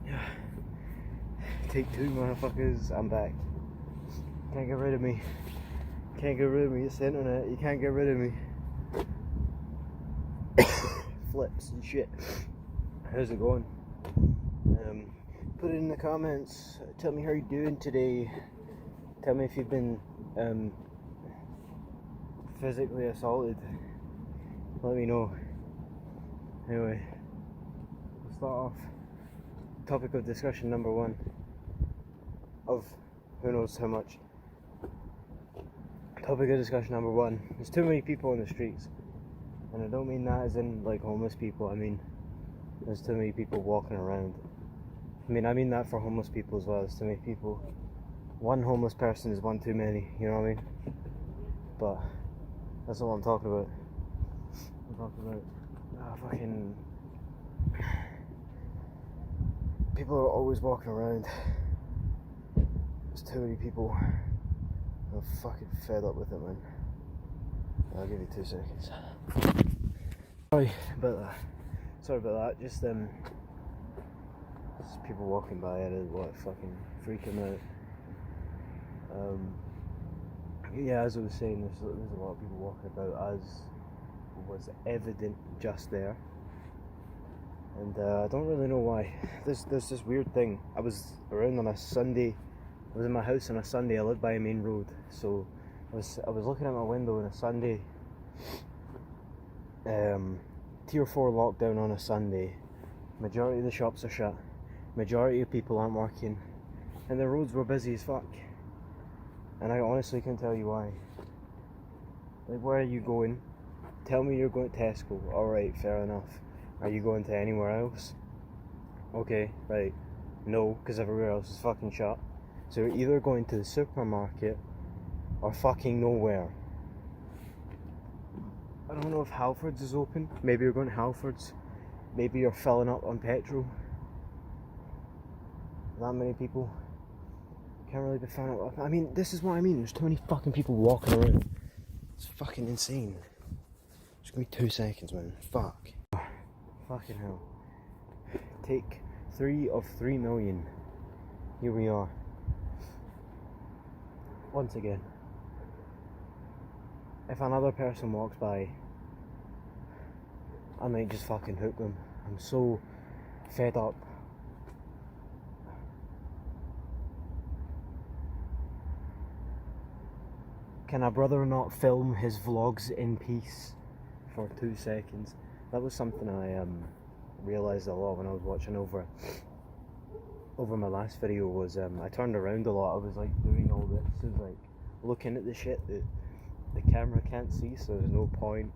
Yeah. Take two, motherfuckers. I'm back. Can't get rid of me. Can't get rid of me. It's the internet. You can't get rid of me. Flips and shit. How's it going? Put it in the comments. Tell me how you're doing today. Tell me if you've been physically assaulted. Let me know. Anyway, we'll start off. Topic of discussion number one. Of who knows how much. Topic of discussion number one. There's too many people on the streets. And I don't mean that as in like homeless people. I mean there's too many people walking around. I mean that for homeless people as well. There's too many people. One homeless person is one too many, you know what I mean? But that's not what I'm talking about. I'm talking about fucking people are always walking around. There's too many people. I'm fucking fed up with it, man. I'll give you 2 seconds. Sorry about that. Just people walking by and what fucking freaking out. Yeah, as I was saying, there's a lot of people walking about, as was evident just there. And I don't really know why. There's this weird thing. I was around on a Sunday. I was in my house on a Sunday. I live by a main road, so I was looking out my window on a Sunday. Tier 4 lockdown on a Sunday. Majority of the shops are shut. Majority of people aren't working, and the roads were busy as fuck. And I honestly can't tell you why. Like, where are you going? Tell me you're going to Tesco. Alright, fair enough. Are you going to anywhere else? Okay, right. No, because everywhere else is fucking shut. So you're either going to the supermarket or fucking nowhere. I don't know if Halfords is open. Maybe you're going to Halfords. Maybe you're filling up on petrol. That many people. Can't really be found out. I mean, this is what I mean. There's too many fucking people walking around. It's fucking insane. Just give me 2 seconds, man. Fuck. Fucking hell. Take 3 of 3 million. Here we are. Once again. If another person walks by, I might just fucking hook them. I'm so fed up. Can a brother not film his vlogs in peace for 2 seconds? That was something I realised a lot when I was watching over my last video. Was I turned around a lot. I was like doing all this. It was like looking at the shit that the camera can't see, so there's no point.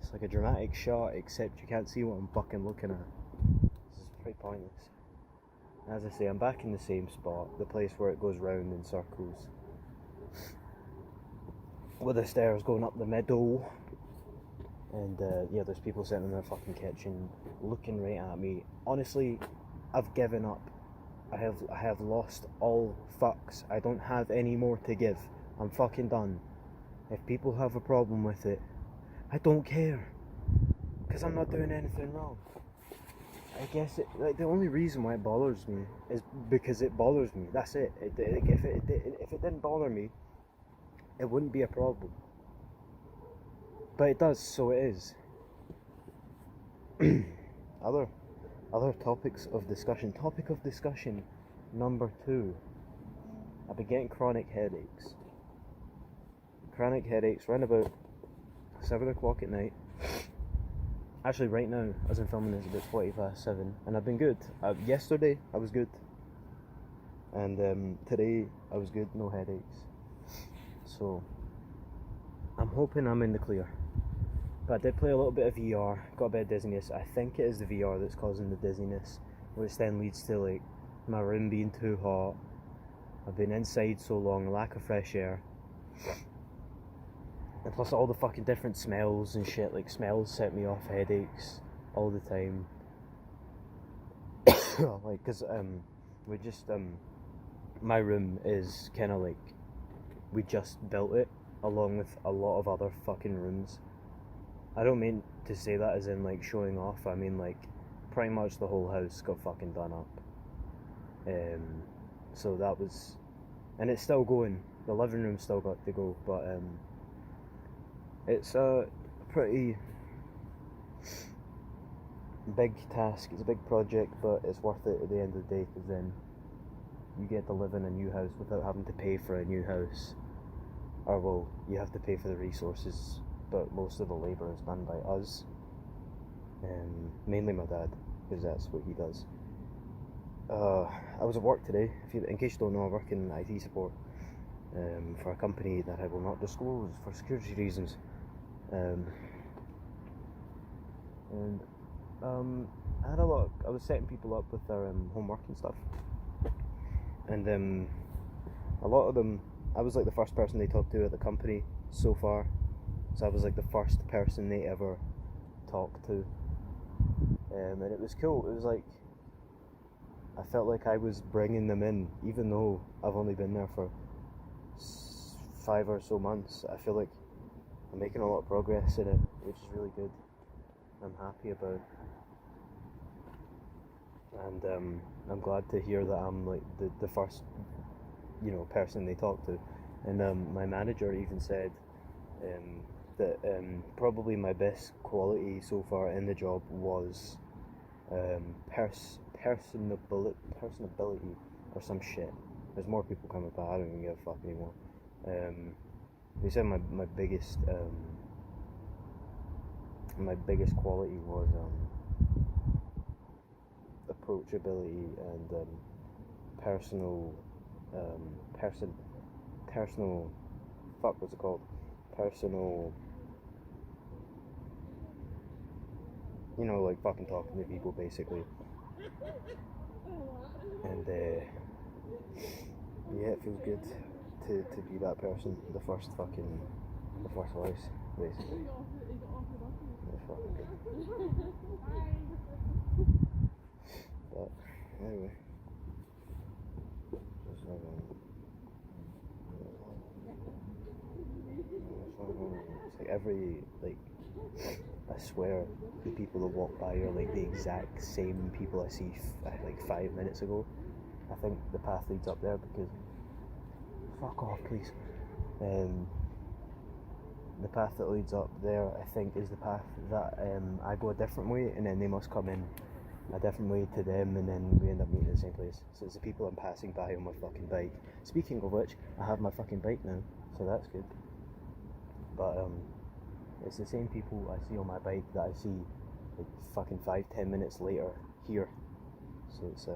It's like a dramatic shot, except you can't see what I'm fucking looking at. This is pretty pointless. As I say, I'm back in the same spot, the place where it goes round in circles, with the stairs going up the middle. And yeah, there's people sitting in their fucking kitchen looking right at me. Honestly, I've given up. I have lost all fucks. I don't have any more to give. I'm fucking done. If people have a problem with it, I don't care, because I'm not doing anything wrong. I guess like the only reason why it bothers me is because it bothers me. That's it. If it didn't bother me, it wouldn't be a problem. But it does, so it is. Other topics of discussion. Topic of discussion number 2. I've been getting chronic headaches. Chronic headaches around about 7 o'clock at night. Actually, right now, as I'm filming this, it's about 7:20, and I've been good. Yesterday, I was good. And today, I was good, no headaches. So, I'm hoping I'm in the clear. But I did play a little bit of VR, got a bit of dizziness. I think it is the VR that's causing the dizziness, which then leads to like my room being too hot. I've been inside so long, lack of fresh air. And plus all the fucking different smells and shit, like smells set me off headaches all the time. Like, cause we just my room is kind of like, we just built it along with a lot of other fucking rooms. I don't mean to say that as in like showing off. I mean like pretty much the whole house got fucking done up. So that was, and it's still going. The living room still got to go, but it's a pretty big task. It's a big project, but it's worth it at the end of the day, because then you get to live in a new house without having to pay for a new house. Or well, you have to pay for the resources, but most of the labour is done by us. Mainly my dad, because that's what he does. I was at work today. In case you don't know, I work in IT support for a company that I will not disclose for security reasons. I had I was setting people up with their homework and stuff, and a lot of them, I was like the first person they talked to at the company so far, so I was like the first person they ever talked to, and it was cool. It was like, I felt like I was bringing them in, even though I've only been there for 5 or so months. I feel like I'm making a lot of progress in it, which is really good. I'm happy about it. And I'm glad to hear that I'm like the first, person they talk to. And my manager even said that probably my best quality so far in the job was personability or some shit. There's more people coming, but I don't even give a fuck anymore. They said my biggest quality was approachability and personal like fucking talking to people basically. And yeah, it feels good to be that person, the first voice basically. It's fucking good. But anyway, it's like I swear the people that walk by are like the exact same people I see like 5 minutes ago. I think the path leads up there because, fuck off please, the path that leads up there I think is the path that I go a different way, and then they must come in a different way to them, and then we end up meeting at the same place. So it's the people I'm passing by on my fucking bike. Speaking of which, I have my fucking bike now, so that's good. But it's the same people I see on my bike that I see like fucking 5-10 minutes later here. So it's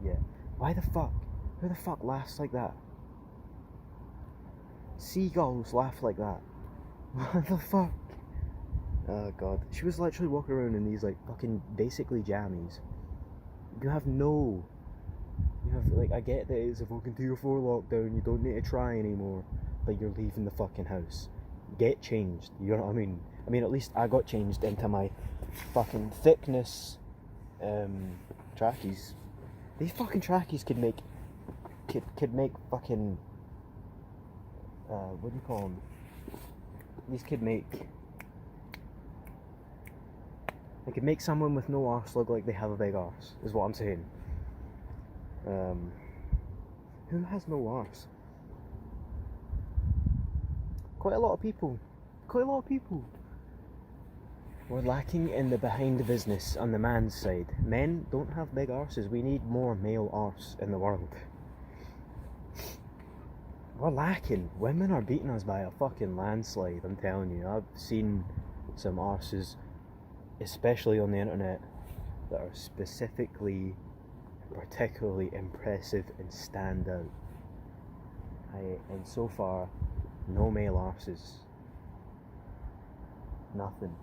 yeah. Why the fuck? Who the fuck laughs like that? Seagulls laugh like that. What the fuck? Oh god. She was literally walking around in these like fucking basically jammies. You have like, I get that it's a fucking 2 or 4 lockdown, you don't need to try anymore, but you're leaving the fucking house. Get changed, you know what I mean? I mean, at least I got changed into my fucking thickness trackies. These fucking trackies could make fucking what do you call them? These could make someone with no arse look like they have a big arse, is what I'm saying. Who has no arse? Quite a lot of people. We're lacking in the behind the business on the man's side. Men don't have big arses. We need more male arse in the world. We're lacking. Women are beating us by a fucking landslide, I'm telling you. I've seen some arses, especially on the internet, that are particularly impressive and stand out. And so far, no male arses. Nothing.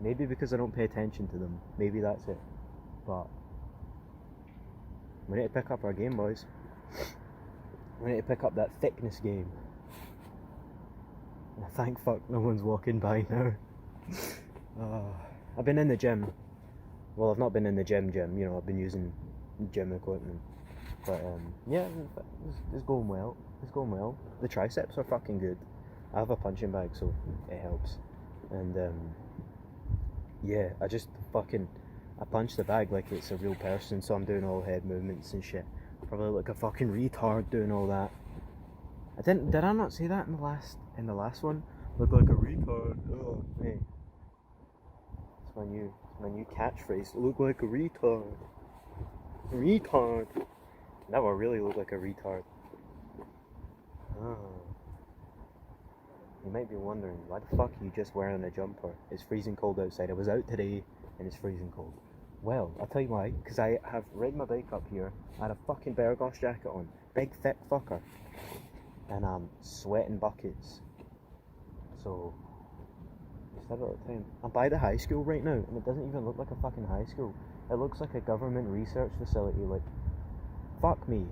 Maybe because I don't pay attention to them. Maybe that's it. But we need to pick up our game, boys. We need to pick up that thickness game. And thank fuck no one's walking by now. I've been in the gym. Well, I've not been in the gym, I've been using gym equipment. But yeah, it's going well. The triceps are fucking good. I have a punching bag, so it helps. And Yeah, I punched the bag like it's a real person, so I'm doing all head movements and shit. Probably like a fucking retard doing all that. Did I not say that in the last one? Look like a retard. Oh, hey. It's my new catchphrase. Look like a retard. Retard. Now I really look like a retard. Oh. You might be wondering, why the fuck are you just wearing a jumper? It's freezing cold outside. I was out today and it's freezing cold. Well, I'll tell you why. Because I have rid my bike up here. I had a fucking Bergos jacket on. Big thick fucker. And I'm sweating buckets. So, I said it all the time. I'm by the high school right now and it doesn't even look like a fucking high school. It looks like a government research facility. Like, fuck me.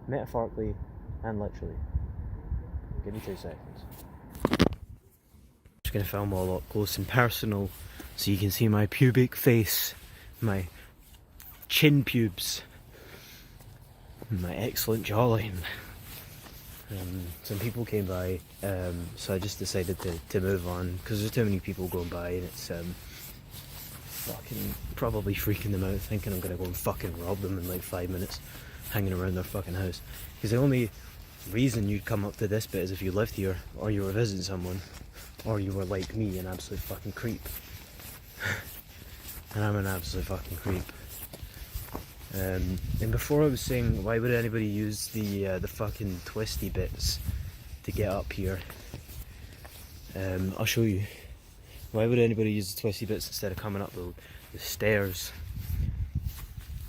Metaphorically and literally. Give me 2 seconds. Just gonna film all up close and personal so you can see my pubic face, my chin pubes, my excellent jawline. Some people came by, so I just decided to move on because there's too many people going by and it's fucking probably freaking them out, thinking I'm gonna go and fucking rob them in like 5 minutes, hanging around their fucking house. Because the only reason you'd come up to this bit is if you lived here, or you were visiting someone, or you were like me, an absolute fucking creep. And I'm an absolute fucking creep. And before I was saying, why would anybody use the fucking twisty bits to get up here? I'll show you. Why would anybody use the twisty bits instead of coming up the stairs?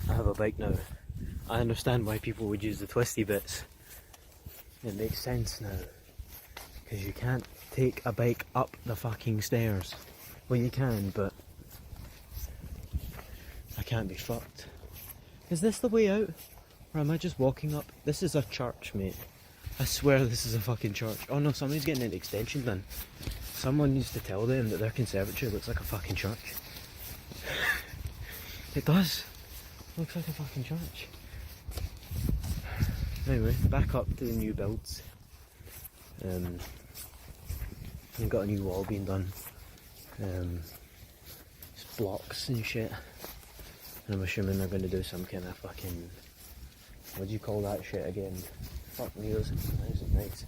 I have a bike now. I understand why people would use the twisty bits. It makes sense now. Because you can't take a bike up the fucking stairs. Well, you can, but I can't be fucked. Is this the way out? Or am I just walking up? This is a church, mate. I swear this is a fucking church. Oh no, somebody's getting an extension done. Someone needs to tell them that their conservatory looks like a fucking church. It does. Looks like a fucking church. Anyway, back up to the new builds. We've got a new wall being done. Just blocks and shit. And I'm assuming they're going to do some kind of fucking... What do you call that shit again? Fuck me, those nice.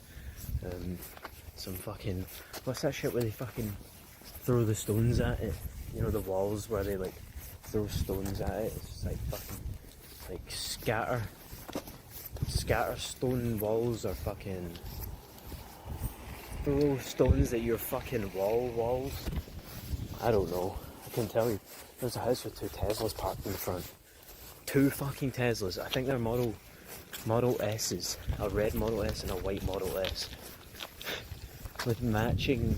Some fucking... What's that shit where they fucking throw the stones at it? You know, the walls where they like throw stones at it? It's just like fucking... Like scatter stone walls, or fucking throw stones at your fucking walls. I don't know. I can tell you. There's a house with 2 Teslas parked in the front. 2 fucking Teslas. I think they're Model S's. A red Model S and a white Model S. With matching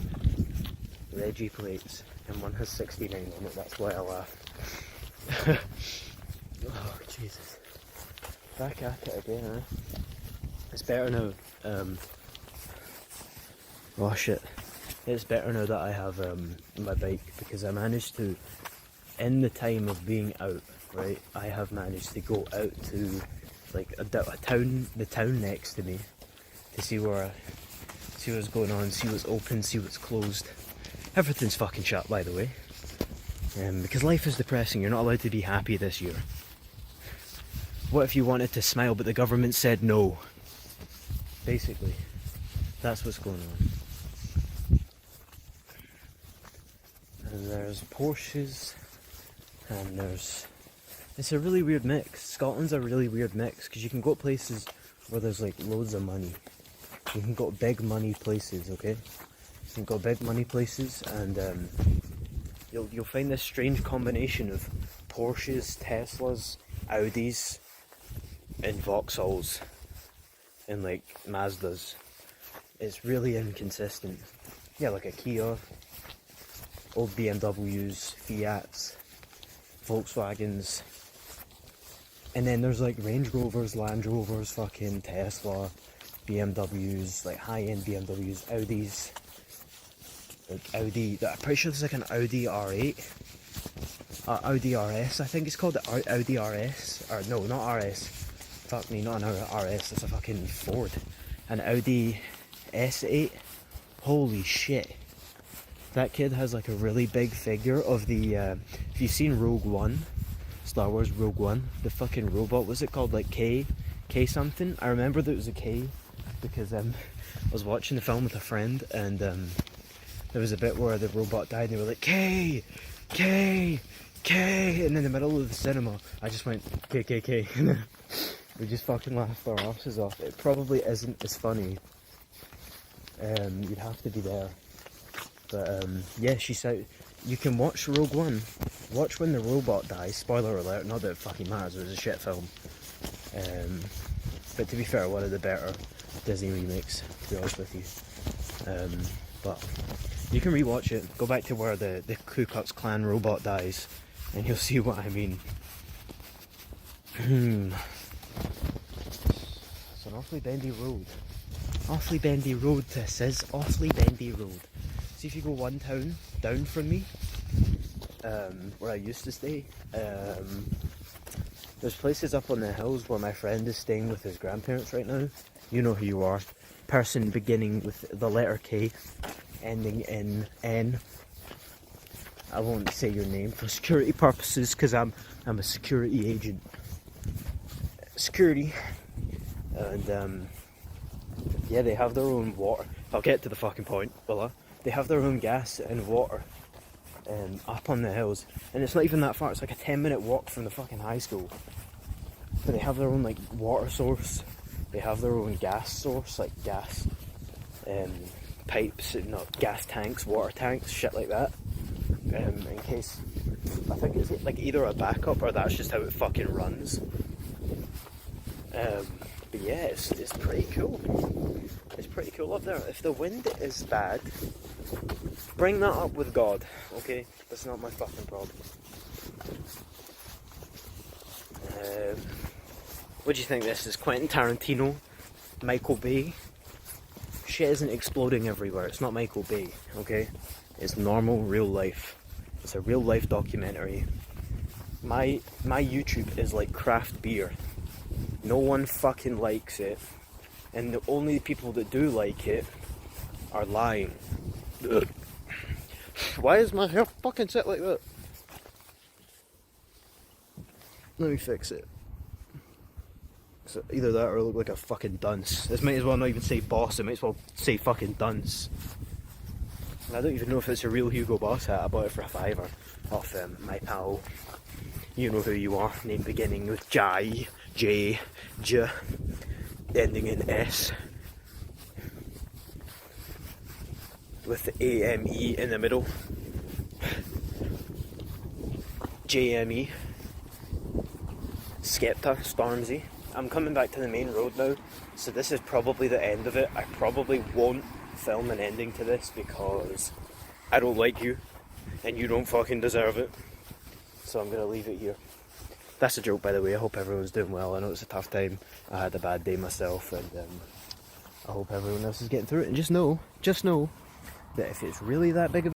Reggie plates. And one has 69 on it. That's why I laughed. Oh, Jesus. Back at it again, eh? It's better now. Oh shit. It's better now that I have my bike, because I managed to, in the time of being out, right, I have managed to go out to like a town, the town next to me, to see what's going on, see what's open, see what's closed. Everything's fucking shut, by the way. Because life is depressing. You're not allowed to be happy this year. What if you wanted to smile but the government said no? Basically, that's what's going on. And there's Porsches, and it's a really weird mix. Scotland's a really weird mix, because you can go places where there's like loads of money. You can go big money places, okay? You can go big money places, and you'll find this strange combination of Porsches, Teslas, Audis, and Vauxhalls, and like Mazdas. It's really inconsistent. Yeah, like a Kia, old BMWs, Fiats, Volkswagens, and then there's like Range Rovers, Land Rovers, fucking Tesla, BMWs, like high-end BMWs, Audis, like Audi, I'm pretty sure there's like an Audi R8, Audi RS, I think it's called, the Audi RS, or no, not RS, fuck me, not an RS, it's a fucking Ford, an Audi S8, holy shit, That kid has like a really big figure of the, if you've seen Rogue One, Star Wars Rogue One, the fucking robot, was it called like K something? I remember that it was a K because I was watching the film with a friend, and there was a bit where the robot died and they were like, K, and in the middle of the cinema I just went K. And then we just fucking laughed our asses off. It probably isn't as funny. You'd have to be there. But yeah, she said you can watch Rogue One. Watch when the robot dies. Spoiler alert, not that it fucking matters, it was a shit film. But to be fair, one of the better Disney remakes, to be honest with you. But you can rewatch it, go back to where the Ku Klux Klan robot dies, and you'll see what I mean. It's an awfully bendy road. Awfully bendy road, this is. Awfully bendy road. See, if you go one town down from me, where I used to stay, there's places up on the hills where my friend is staying with his grandparents right now. You know who you are. Person beginning with the letter K, ending in N. I won't say your name for security purposes, because I'm a security agent. Security. And yeah, they have their own water. I'll get to the fucking point, will I? They have their own gas and water up on the hills, and it's not even that far. It's like a 10-minute walk from the fucking high school. But they have their own like water source. They have their own gas source, like gas pipes, not gas tanks, water tanks, shit like that. In case, I think it's like either a backup or that's just how it fucking runs. But yeah, it's pretty cool. It's pretty cool up there. If the wind is bad, bring that up with God, okay? That's not my fucking problem. What do you think this is? Quentin Tarantino? Michael Bay? Shit isn't exploding everywhere. It's not Michael Bay, okay? It's normal, real life. It's a real life documentary. My YouTube is like craft beer. No one fucking likes it. And the only people that do like it are lying. Ugh. Why is my hair fucking set like that? Let me fix it. So either that or I look like a fucking dunce. This might as well not even say boss, it might as well say fucking dunce. I don't even know if it's a real Hugo Boss hat. I bought it for $5 off my pal. You know who you are. Name beginning with J, ending in S, with the AME in the middle. JME. Skepta, Stormzy. I'm coming back to the main road now, so this is probably the end of it. I probably won't film an ending to this because I don't like you and you don't fucking deserve it. So I'm gonna leave it here. That's a joke, by the way. I hope everyone's doing well. I know it's a tough time. I had a bad day myself, and I hope everyone else is getting through it. And just know that if it's really that big of